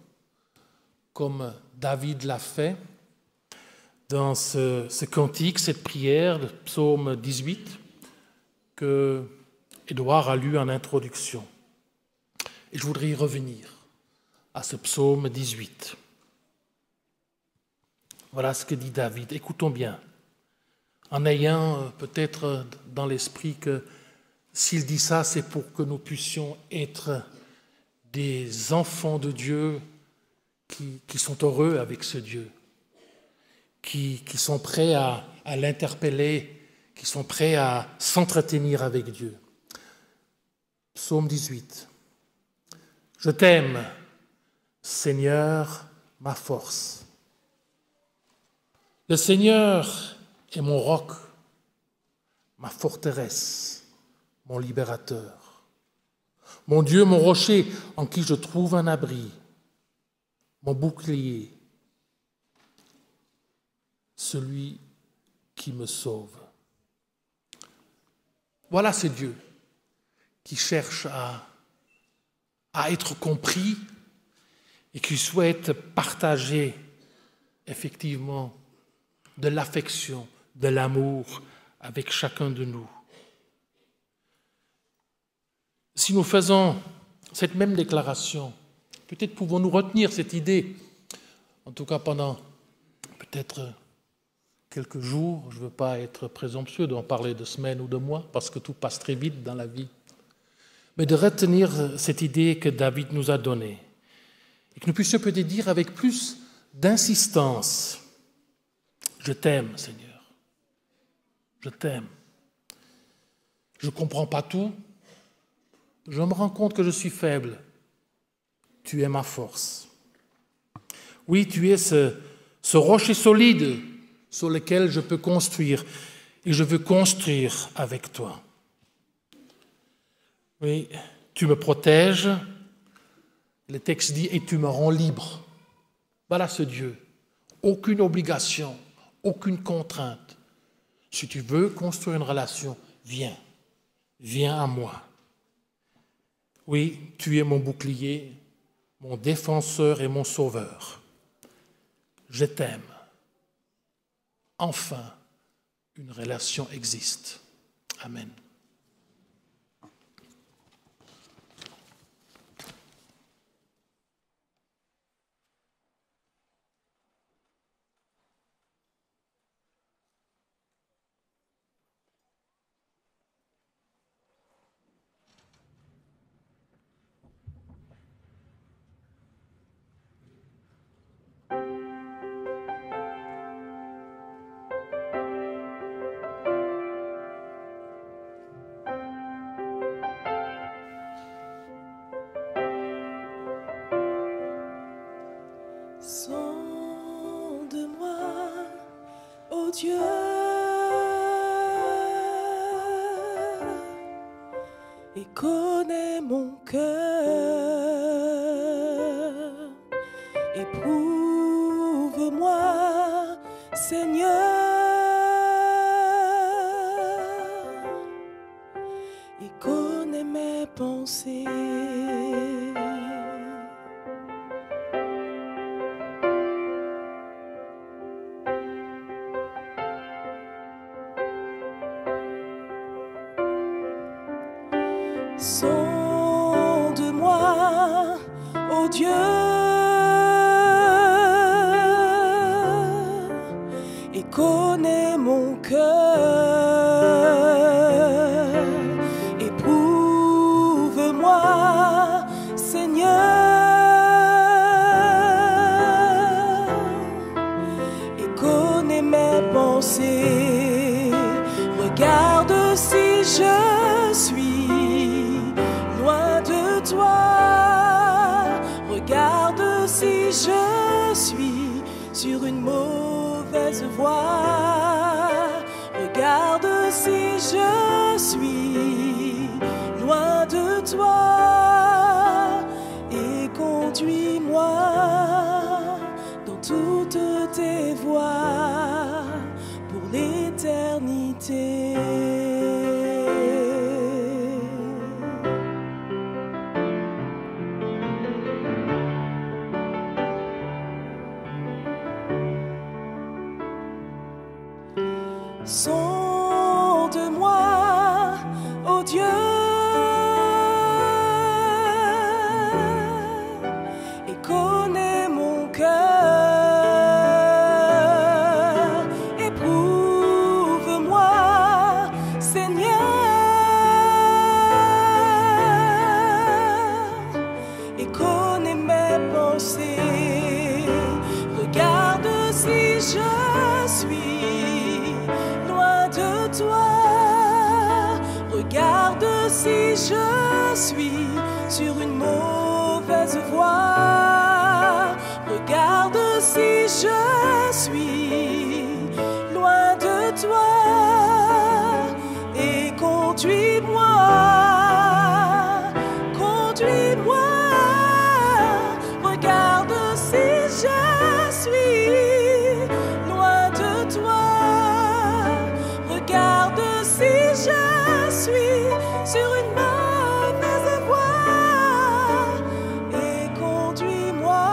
comme David l'a fait dans ce cantique, cette prière, le psaume 18, que Édouard a lu en introduction. Et je voudrais y revenir à ce psaume 18. Voilà ce que dit David. Écoutons bien, en ayant peut-être dans l'esprit que s'il dit ça, c'est pour que nous puissions être des enfants de Dieu qui sont heureux avec ce Dieu, qui sont prêts à l'interpeller, qui sont prêts à s'entretenir avec Dieu. Psaume 18. Je t'aime, Seigneur, ma force. Le Seigneur est mon roc, ma forteresse, mon libérateur. Mon Dieu, mon rocher, en qui je trouve un abri, mon bouclier, celui qui me sauve. Voilà ce Dieu qui cherche à être compris et qui souhaite partager effectivement de l'affection, de l'amour avec chacun de nous. Si nous faisons cette même déclaration, peut-être pouvons-nous retenir cette idée, en tout cas pendant peut-être quelques jours. Je ne veux pas être présomptueux d'en parler de semaines ou de mois, parce que tout passe très vite dans la vie. Mais de retenir cette idée que David nous a donnée, et que nous puissions peut-être dire avec plus d'insistance, je t'aime, Seigneur, je t'aime. Je ne comprends pas tout, je me rends compte que je suis faible, tu es ma force. Oui, tu es ce rocher solide sur lequel je peux construire, et je veux construire avec toi. Oui, tu me protèges, le texte dit, et tu me rends libre. Voilà ce Dieu. Aucune obligation, aucune contrainte. Si tu veux construire une relation, viens à moi. Oui, tu es mon bouclier, mon défenseur et mon sauveur. Je t'aime. Enfin, une relation existe. Amen. Sonde-moi, ô Dieu, et connais mon cœur. Éprouve-moi, Seigneur, et connais mes pensées. Sonde-moi, ô Dieu, et connais mon cœur. Éprouve-moi, Seigneur, et connais mes pensées. Regarde si je suis loin de toi. Regarde si je suis sur une mauvaise voie. Regarde si je suis loin de toi. Et conduis-moi dans toutes tes voies pour l'éternité. si je suis sur une mauvaise voie. Regarde si je suis loin de toi et conduis-moi, conduis-moi. Regarde si je suis loin de toi. Regarde si je suis sur une mauvaise voie et conduis-moi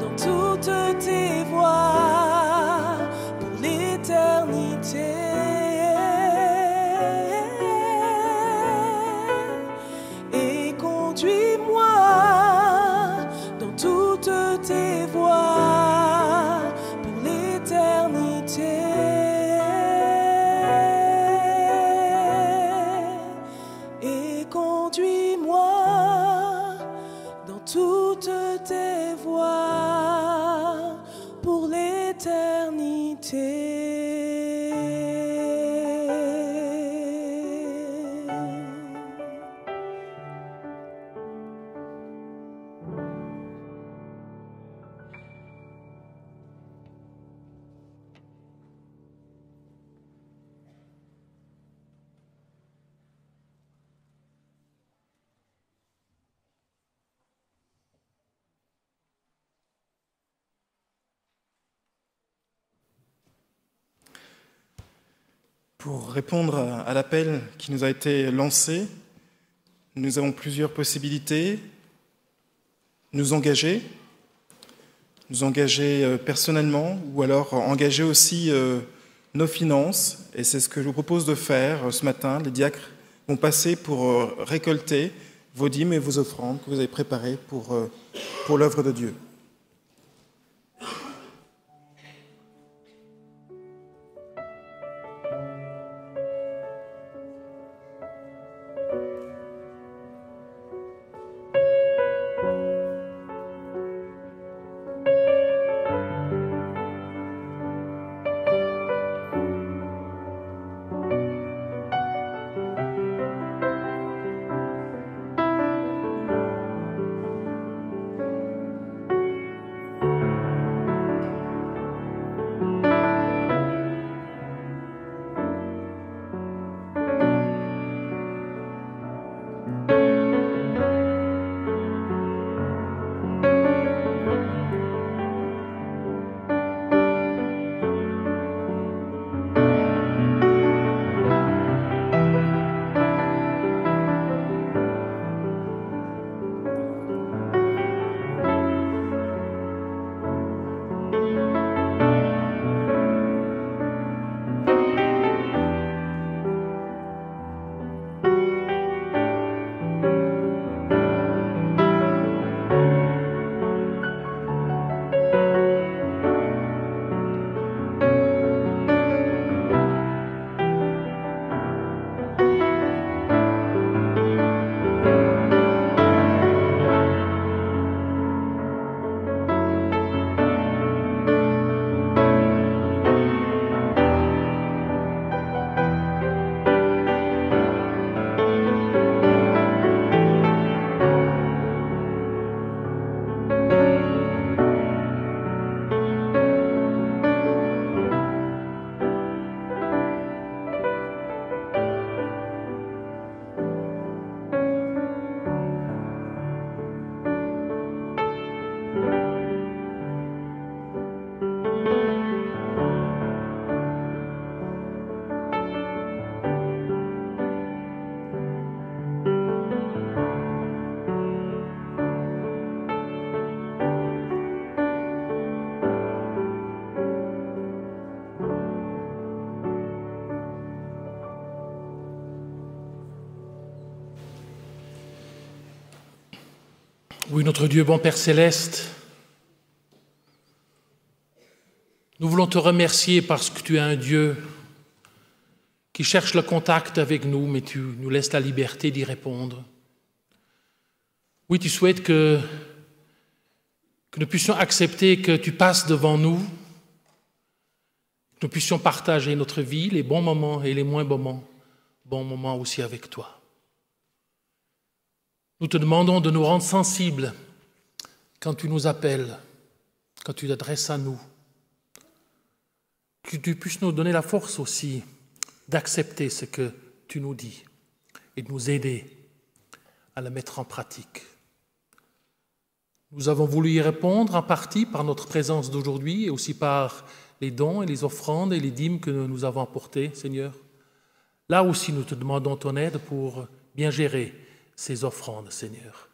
dans toutes tes voies pour l'éternité. Et conduis-moi dans toutes tes voies pour l'éternité. Et conduis-moi dans toutes tes voies pour l'éternité. Pour répondre à l'appel qui nous a été lancé, nous avons plusieurs possibilités. Nous engager personnellement, ou alors engager aussi nos finances. Et c'est ce que je vous propose de faire ce matin. Les diacres vont passer pour récolter vos dîmes et vos offrandes que vous avez préparées pour l'œuvre de Dieu. Oui, notre Dieu, bon Père Céleste, nous voulons te remercier parce que tu es un Dieu qui cherche le contact avec nous, mais tu nous laisses la liberté d'y répondre. Oui, tu souhaites que nous puissions accepter que tu passes devant nous, que nous puissions partager notre vie, les bons moments et les moins bons moments, bons moments aussi avec toi. Nous te demandons de nous rendre sensibles quand tu nous appelles, quand tu t'adresses à nous. Que tu puisses nous donner la force aussi d'accepter ce que tu nous dis et de nous aider à le mettre en pratique. Nous avons voulu y répondre en partie par notre présence d'aujourd'hui et aussi par les dons et les offrandes et les dîmes que nous avons apportés, Seigneur. Là aussi, nous te demandons ton aide pour bien gérer ces offrandes, Seigneur,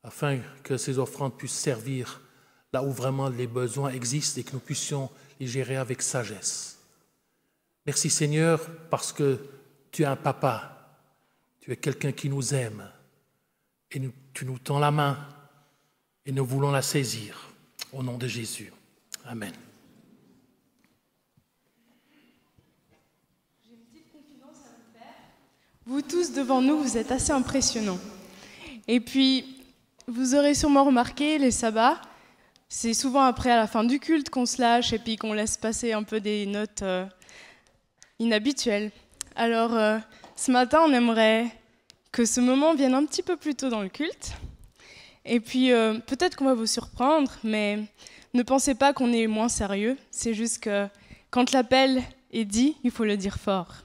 afin que ces offrandes puissent servir là où vraiment les besoins existent et que nous puissions les gérer avec sagesse. Merci, Seigneur, parce que tu es un papa, tu es quelqu'un qui nous aime et tu nous tends la main et nous voulons la saisir. Au nom de Jésus. Amen. J'ai une petite confidence à vous faire. Vous tous devant nous, vous êtes assez impressionnants. Et puis, vous aurez sûrement remarqué, les sabbats, c'est souvent après à la fin du culte qu'on se lâche et puis qu'on laisse passer un peu des notes inhabituelles. Alors, ce matin, on aimerait que ce moment vienne un petit peu plus tôt dans le culte. Et puis, peut-être qu'on va vous surprendre, mais ne pensez pas qu'on est moins sérieux. C'est juste que quand l'appel est dit, il faut le dire fort.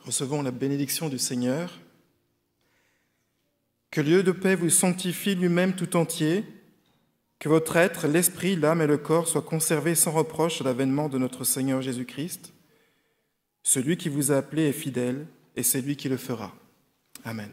Recevons la bénédiction du Seigneur. Que le Dieu de paix vous sanctifie lui-même tout entier, que votre être, l'esprit, l'âme et le corps soient conservés sans reproche à l'avènement de notre Seigneur Jésus-Christ. Celui qui vous a appelé est fidèle, et c'est lui qui le fera. Amen.